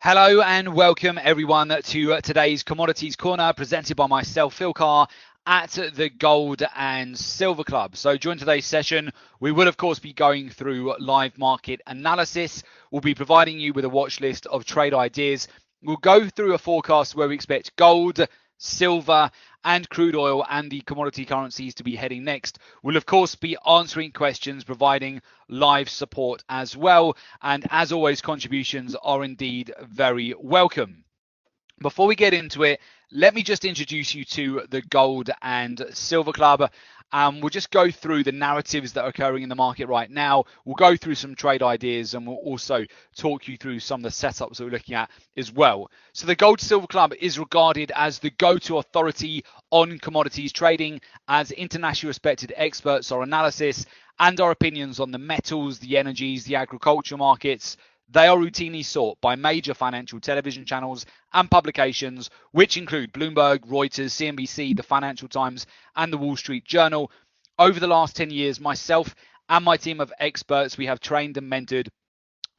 Hello and welcome everyone to today's Commodities Corner presented by myself, Phil Carr, at the Gold and Silver Club. So during today's session, we will of course be going through live market analysis. We'll be providing you with a watch list of trade ideas. We'll go through a forecast where we expect gold, silver and crude oil and the commodity currencies to be heading next. We'll of course be answering questions, providing live support as well, and as always, contributions are indeed very welcome. Before we get into it, let me just introduce you to the Gold and Silver Club. We'll just go through the narratives that are occurring in the market right now. We'll go through some trade ideas and we'll also talk you through some of the setups that we're looking at as well. So the Gold Silver Club is regarded as the go-to authority on commodities trading, as internationally respected experts our analysis and our opinions on the metals, the energies, the agriculture markets. They are routinely sought by major financial television channels and publications, which include Bloomberg, Reuters, CNBC, the Financial Times, and the Wall Street Journal. Over the last 10 years, myself and my team of experts, we have trained and mentored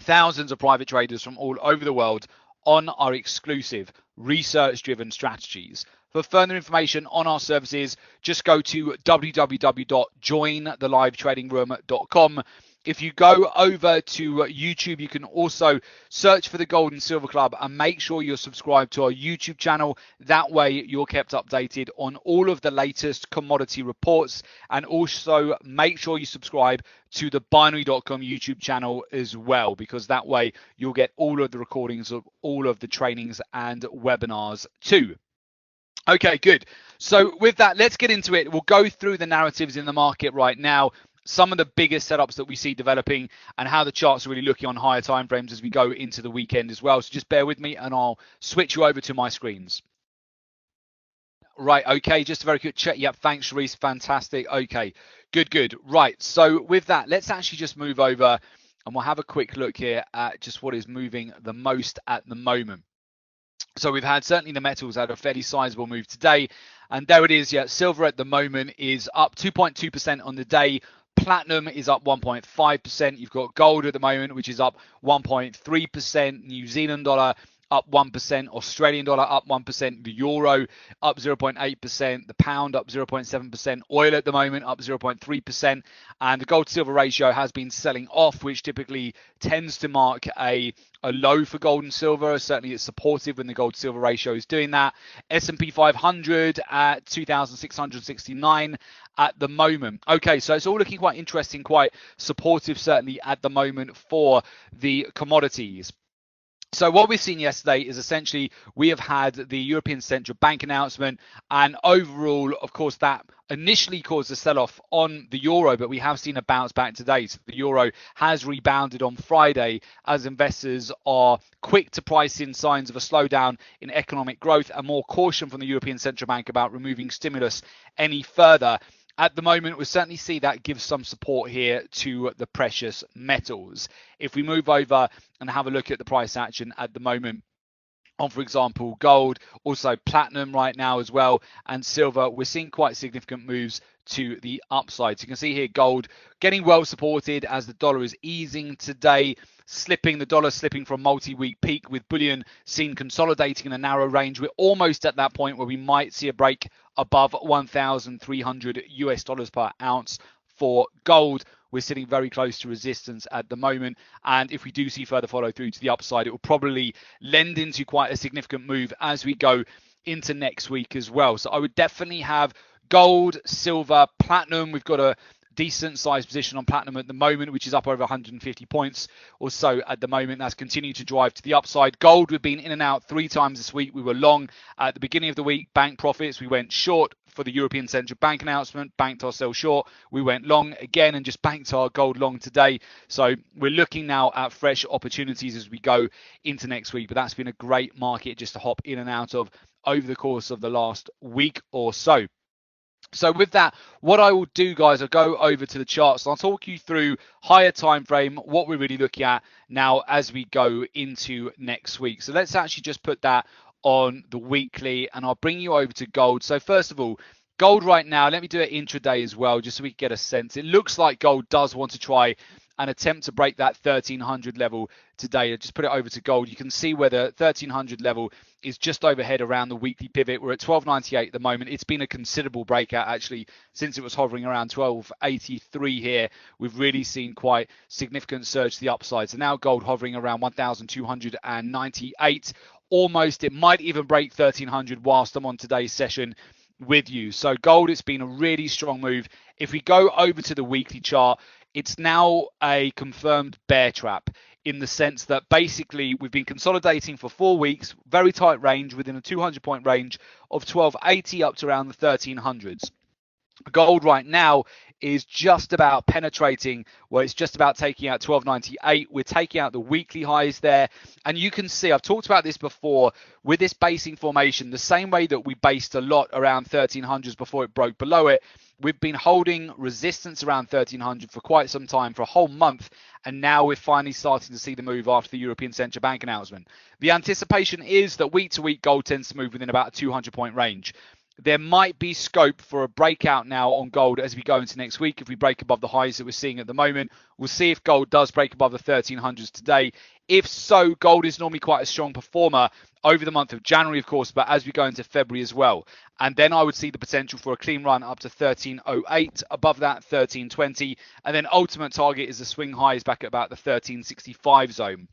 thousands of private traders from all over the world on our exclusive research-driven strategies. For further information on our services, just go to www.jointhelivetradingroom.com. If you go over to YouTube, you can also search for the Gold and Silver Club and make sure you're subscribed to our YouTube channel. That way you're kept updated on all of the latest commodity reports, and also make sure you subscribe to the binary.com YouTube channel as well, because that way you'll get all of the recordings of all of the trainings and webinars too. Okay, good. So with that, let's get into it. We'll go through the narratives in the market right now, some of the biggest setups that we see developing, and how the charts are really looking on higher time frames as we go into the weekend as well. So just bear with me and I'll switch you over to my screens. Right, okay, just a very quick check. Yep, thanks, Sharice. Fantastic. Okay, good. Right, so with that, let's actually just move over and we'll have a quick look here at just what is moving the most at the moment. So we've had certainly the metals had a fairly sizable move today, and there it is. Yeah, silver at the moment is up 2.2% on the day. Platinum is up 1.5%. You've got gold at the moment, which is up 1.3%. New Zealand dollar up 1%. Australian dollar up 1%. The euro up 0.8%. The pound up 0.7%. Oil at the moment up 0.3%. And the gold-silver ratio has been selling off, which typically tends to mark a low for gold and silver. Certainly it's supportive when the gold-silver ratio is doing that. S&P 500 at 2,669 at the moment. Okay, so it's all looking quite interesting, quite supportive certainly at the moment for the commodities. So what we've seen yesterday is essentially we have had the European Central Bank announcement, and overall, of course, that initially caused a sell-off on the euro, but we have seen a bounce back today. So the euro has rebounded on Friday as investors are quick to price in signs of a slowdown in economic growth and more caution from the European Central Bank about removing stimulus any further. At the moment, we certainly see that gives some support here to the precious metals. If we move over and have a look at the price action at the moment on, for example, gold, also platinum right now as well, and silver, we're seeing quite significant moves to the upside. So you can see here gold getting well supported as the dollar is easing today, the dollar slipping from multi-week peak, with bullion seen consolidating in a narrow range. We're almost at that point where we might see a break above 1,300 US dollars per ounce for gold. We're sitting very close to resistance at the moment, and if we do see further follow through to the upside, it will probably lend into quite a significant move as we go into next week as well. So I would definitely have gold, silver, platinum. We've got a decent sized position on platinum at the moment, which is up over 150 points or so at the moment. That's continued to drive to the upside. Gold, we've been in and out 3 times this week. We were long at the beginning of the week, bank profits. We went short for the European Central Bank announcement, banked ourselves short. We went long again and just banked our gold long today. So we're looking now at fresh opportunities as we go into next week. But that's been a great market just to hop in and out of over the course of the last week or so. So with that, what I will do, guys, I'll go over to the charts and I'll talk you through higher time frame, what we're really looking at now as we go into next week. So let's actually just put that on the weekly and I'll bring you over to gold. So first of all, gold right now, let me do it intraday as well, just so we can get a sense. It looks like gold does want to try and attempt to break that 1300 level today. I just put it over to gold. You can see where the 1300 level is just overhead around the weekly pivot. We're at 1298 at the moment. It's been a considerable breakout actually since it was hovering around 1283 here. We've really seen quite significant surge to the upside. So now gold hovering around 1298 almost. It might even break 1300 whilst I'm on today's session with you. So gold, it's been a really strong move. If we go over to the weekly chart, it's now a confirmed bear trap in the sense that basically we've been consolidating for 4 weeks, very tight range within a 200-point range of 1280 up to around the 1300s. Gold right now is just about penetrating, well, it's just about taking out 1298. We're taking out the weekly highs there. And you can see, I've talked about this before, with this basing formation, the same way that we based a lot around 1300s before it broke below it, we've been holding resistance around 1300 for quite some time, for a whole month. And now we're finally starting to see the move after the European Central Bank announcement. The anticipation is that week to week, gold tends to move within about a 200-point range. There might be scope for a breakout now on gold as we go into next week. If we break above the highs that we're seeing at the moment, we'll see if gold does break above the 1300s today. If so, gold is normally quite a strong performer over the month of January, of course, but as we go into February as well. And then I would see the potential for a clean run up to 1308, above that 1320, and then ultimate target is the swing highs back at about the 1365 zone.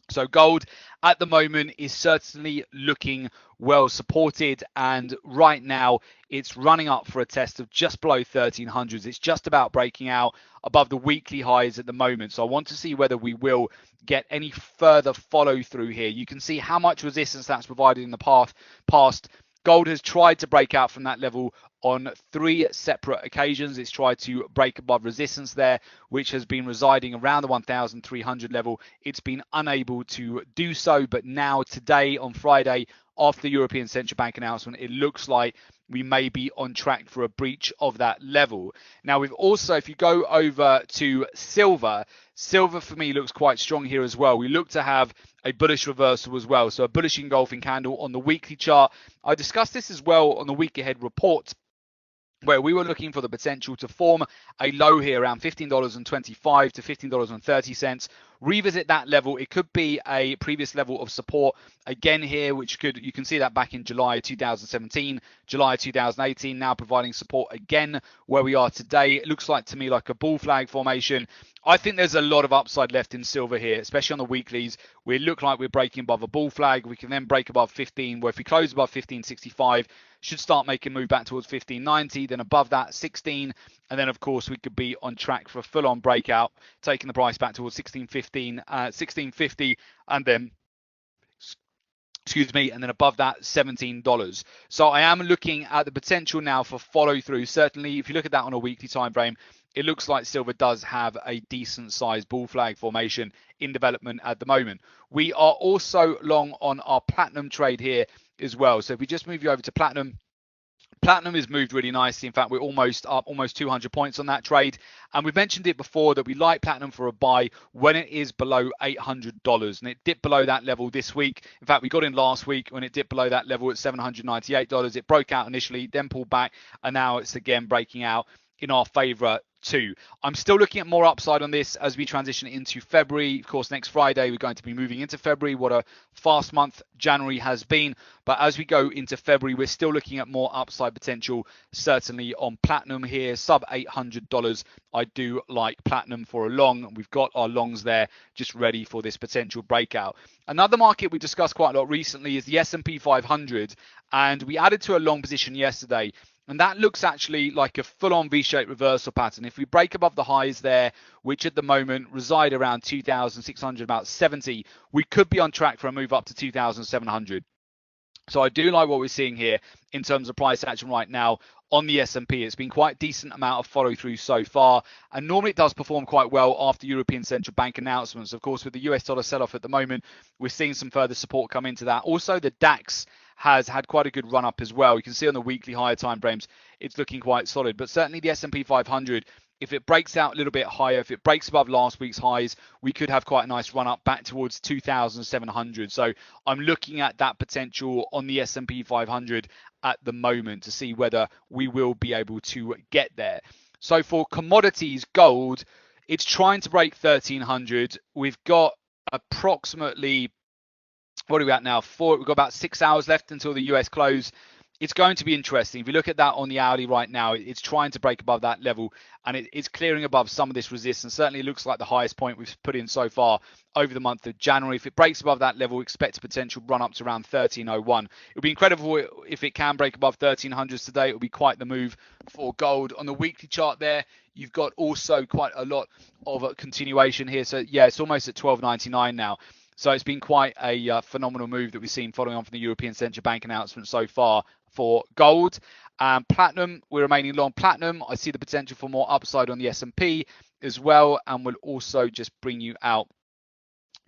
So gold at the moment is certainly looking well supported, and right now it's running up for a test of just below 1300s. It's just about breaking out above the weekly highs at the moment. So I want to see whether we will get any further follow through here. You can see how much resistance that's provided in the past. Gold has tried to break out from that level on 3 separate occasions. It's tried to break above resistance there, which has been residing around the 1,300 level. It's been unable to do so, but now today on Friday, after the European Central Bank announcement, it looks like we may be on track for a breach of that level. Now, we've also, if you go over to silver, silver for me looks quite strong here as well. We look to have a bullish reversal as well. So a bullish engulfing candle on the weekly chart. I discussed this as well on the week ahead report, where we were looking for the potential to form a low here around $15.25 to $15.30. Revisit that level. It could be a previous level of support again here, which you can see that back in July 2017, July 2018, now providing support again where we are today. It looks like to me like a bull flag formation. I think there's a lot of upside left in silver here, especially on the weeklies. We look like we're breaking above a bull flag. We can then break above 15, where if we close above 1565, should start making a move back towards 1590, then above that 16, and then of course we could be on track for a full-on breakout, taking the price back towards 1650, and then and then above that $17. So I am looking at the potential now for follow through. Certainly if you look at that on a weekly time frame, it looks like silver does have a decent sized bull flag formation in development at the moment. We are also long on our platinum trade here as well. So if we just move you over to platinum, Platinum has moved really nicely. In fact, we're almost up, almost 200 points on that trade. And we've mentioned it before that we like Platinum for a buy when it is below $800. And it dipped below that level this week. In fact, we got in last week when it dipped below that level at $798. It broke out initially, then pulled back, and now it's again breaking out in our favor too. I'm still looking at more upside on this as we transition into February. Of course, next Friday, we're going to be moving into February. What a fast month January has been. But as we go into February, we're still looking at more upside potential, certainly on platinum here, sub $800. I do like platinum for a long. We've got our longs there just ready for this potential breakout. Another market we discussed quite a lot recently is the S&P 500. And we added to a long position yesterday. And that looks actually like a full-on V-shaped reversal pattern. If we break above the highs there, which at the moment reside around 2,600, about 70, we could be on track for a move up to 2,700. So I do like what we're seeing here in terms of price action right now on the S&P. It's been quite a decent amount of follow through so far. And normally it does perform quite well after European Central Bank announcements. Of course, with the US dollar sell-off at the moment, we're seeing some further support come into that. Also, the DAX has had quite a good run up as well. You can see on the weekly higher time frames, it's looking quite solid. But certainly the S&P 500, if it breaks out a little bit higher, if it breaks above last week's highs, we could have quite a nice run up back towards 2,700. So I'm looking at that potential on the S&P 500 at the moment to see whether we will be able to get there. So for commodities, gold, It's trying to break 1300. We've got approximately, what are we at now? We've got about 6 hours left until the US close. It's going to be interesting. If you look at that on the hourly right now, it's trying to break above that level, and it's clearing above some of this resistance. Certainly looks like the highest point we've put in so far over the month of January. If it breaks above that level, expect a potential run up to around 1301. It would be incredible if it can break above 1300s today. It would be quite the move for gold. On the weekly chart there, you've got also quite a lot of a continuation here. So yeah, it's almost at 12.99 now. So it's been quite a phenomenal move that we've seen following on from the European Central Bank announcement so far for gold. Platinum, we're remaining long platinum. I see the potential for more upside on the S&P as well, and we'll also just bring you out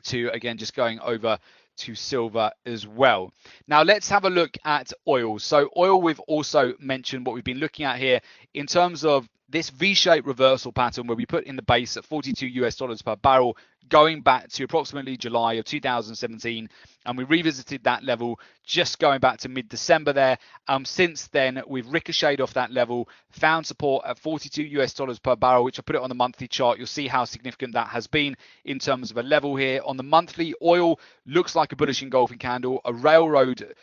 to, again, just going over to silver as well. Now let's have a look at oil. So oil, we've also mentioned what we've been looking at here in terms of this V-shaped reversal pattern where we put in the base at $42 per barrel going back to approximately July of 2017, and we revisited that level just going back to mid-December there. Since then, we've ricocheted off that level, found support at $42 per barrel, which I put it on the monthly chart. You'll see how significant that has been in terms of a level here. On the monthly, oil looks like a bullish engulfing candle, a railroad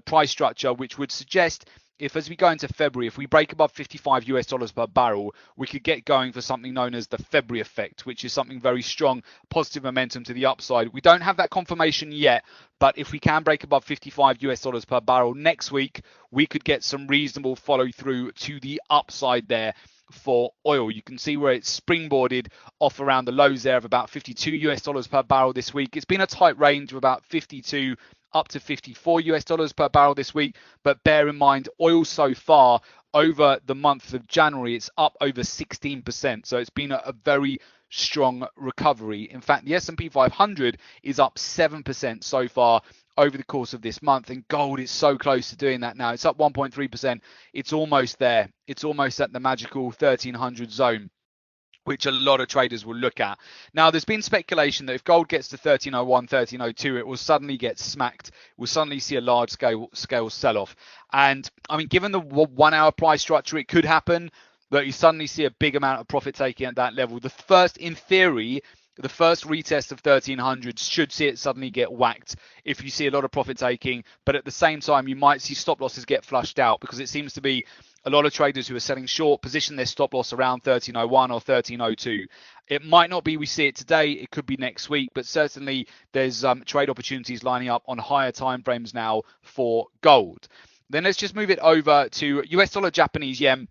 price structure, which would suggest if, as we go into February, if we break above $55 per barrel, we could get going for something known as the February effect, which is something very strong, positive momentum to the upside. We don't have that confirmation yet, but if we can break above $55 per barrel next week, we could get some reasonable follow through to the upside there for oil. You can see where it's springboarded off around the lows there of about $52 per barrel this week. It's been a tight range of about 52 up to $54 per barrel this week, but bear in mind, oil so far over the month of January, it's up over 16%. So it's been a very strong recovery. In fact, the S&P 500 is up 7% so far over the course of this month, and gold is so close to doing that now. It's up 1.3%. It's almost there. It's almost at the magical 1300 zone, which a lot of traders will look at. Now, there's been speculation that if gold gets to 1301, 1302, it will suddenly get smacked. We'll suddenly see a large scale sell-off. And I mean, given the 1 hour price structure, it could happen that you suddenly see a big amount of profit taking at that level. The first, in theory, the first retest of 1300 should see it suddenly get whacked if you see a lot of profit taking. But at the same time, you might see stop losses get flushed out, because it seems to be a lot of traders who are selling short position their stop loss around 1301 or 1302. It might not be we see it today. It could be next week, but certainly there's trade opportunities lining up on higher timeframes now for gold. Then let's just move it over to US dollar Japanese yen.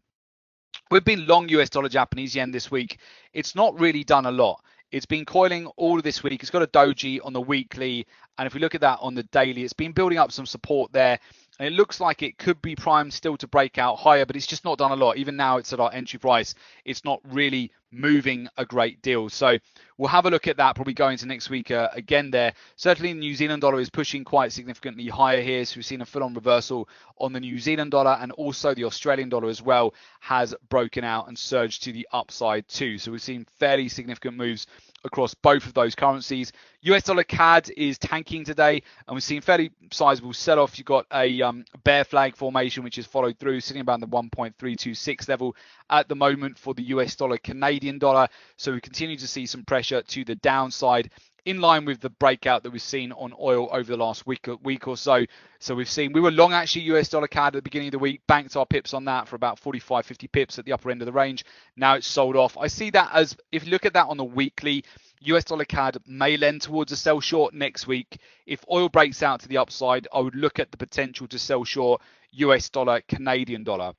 We've been long US dollar Japanese yen this week. It's not really done a lot. It's been coiling all of this week. It's got a doji on the weekly, and if we look at that on the daily, it's been building up some support there, and it looks like it could be primed still to break out higher, but it's just not done a lot. Even now, it's at our entry price. It's not really moving a great deal. So we'll have a look at that probably going into next week again there. Certainly the New Zealand dollar is pushing quite significantly higher here. So we've seen a full-on reversal on the New Zealand dollar, and also the Australian dollar as well has broken out and surged to the upside too. So we've seen fairly significant moves across both of those currencies. US dollar CAD is tanking today, and we've seen fairly sizable sell-off. You've got a bear flag formation which is followed through, sitting about the 1.326 level at the moment for the US dollar Canadian dollar. So we continue to see some pressure to the downside, in line with the breakout that we've seen on oil over the last week or so. So we've seen, we were long actually US dollar CAD at the beginning of the week, banked our pips on that for about 45, 50 pips at the upper end of the range. Now it's sold off. I see that as, if you look at that on the weekly, US dollar CAD may lend towards a sell short next week. If oil breaks out to the upside, I would look at the potential to sell short US dollar Canadian dollar.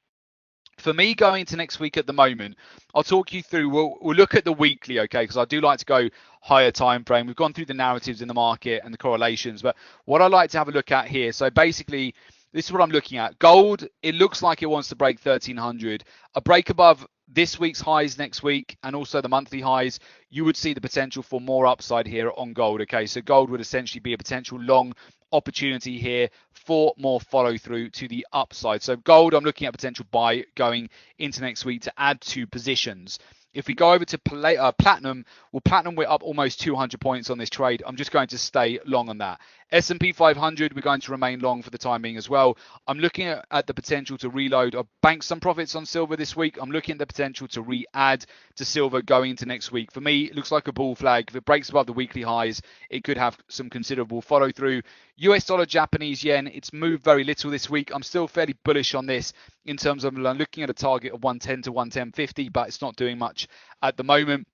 For me, going into next week at the moment, I'll talk you through, we'll look at the weekly, okay, because I do like to go higher time frame. We've gone through the narratives in the market and the correlations, but what I like to have a look at here, so basically, this is what I'm looking at. Gold, it looks like it wants to break 1300. A break above this week's highs next week, and also the monthly highs, you would see the potential for more upside here on gold, okay? So gold would essentially be a potential long opportunity here for more follow through to the upside. So gold, I'm looking at potential buy going into next week to add to positions. If we go over to platinum, well, platinum, we're up almost 200 points on this trade. I'm just going to stay long on that. S&P 500, we're going to remain long for the time being as well. I'm looking at the potential to reload. I've banked some profits on silver this week. I'm looking at the potential to re-add to silver going into next week. For me, it looks like a bull flag. If it breaks above the weekly highs, it could have some considerable follow through. US dollar, Japanese yen, it's moved very little this week. I'm still fairly bullish on this in terms of looking at a target of 110 to 110.50, but it's not doing much at the moment.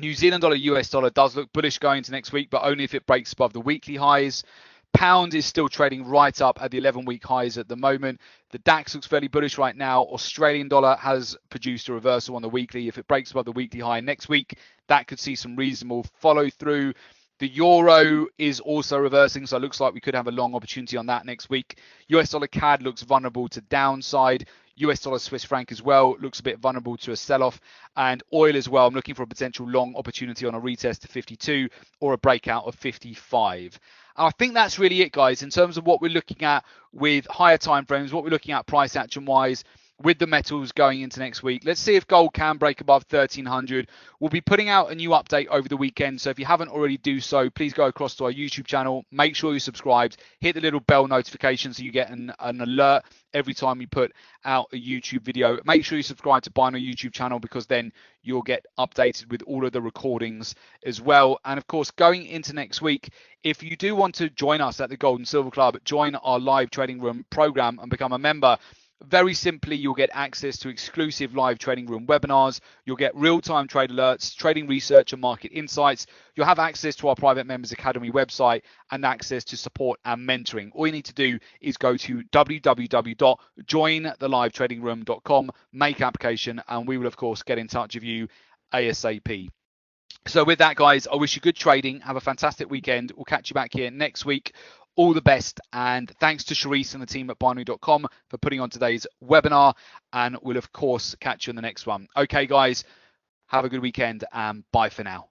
New Zealand dollar, US dollar does look bullish going into next week, but only if it breaks above the weekly highs. Pound is still trading right up at the 11-week highs at the moment. The DAX looks fairly bullish right now. Australian dollar has produced a reversal on the weekly. If it breaks above the weekly high next week, that could see some reasonable follow through. The euro is also reversing, so it looks like we could have a long opportunity on that next week. US dollar CAD looks vulnerable to downside. US dollar Swiss franc as well looks a bit vulnerable to a sell-off, and oil as well. I'm looking for a potential long opportunity on a retest to 52 or a breakout of 55. And I think that's really it, guys, in terms of what we're looking at with higher time frames, what we're looking at price action wise with the metals going into next week. Let's see if gold can break above 1300. We'll be putting out a new update over the weekend, so if you haven't already do so, please go across to our YouTube channel, make sure you're subscribed, hit the little bell notification so you get an alert every time we put out a YouTube video. Make sure you subscribe to Binary YouTube channel, because then you'll get updated with all of the recordings as well. And of course, going into next week, if you do want to join us at the Gold and Silver Club, join our live trading room program and become a member. Very simply, you'll get access to exclusive live trading room webinars. You'll get real-time trade alerts, trading research and market insights. You'll have access to our private members academy website and access to support and mentoring. All you need to do is go to www.jointhelivetradingroom.com, make application, and we will of course get in touch with you ASAP. So with that, guys, I wish you good trading. Have a fantastic weekend. We'll catch you back here next week. All the best, and thanks to Sharice and the team at binary.com for putting on today's webinar, and we'll of course catch you in the next one. Okay, guys, have a good weekend and bye for now.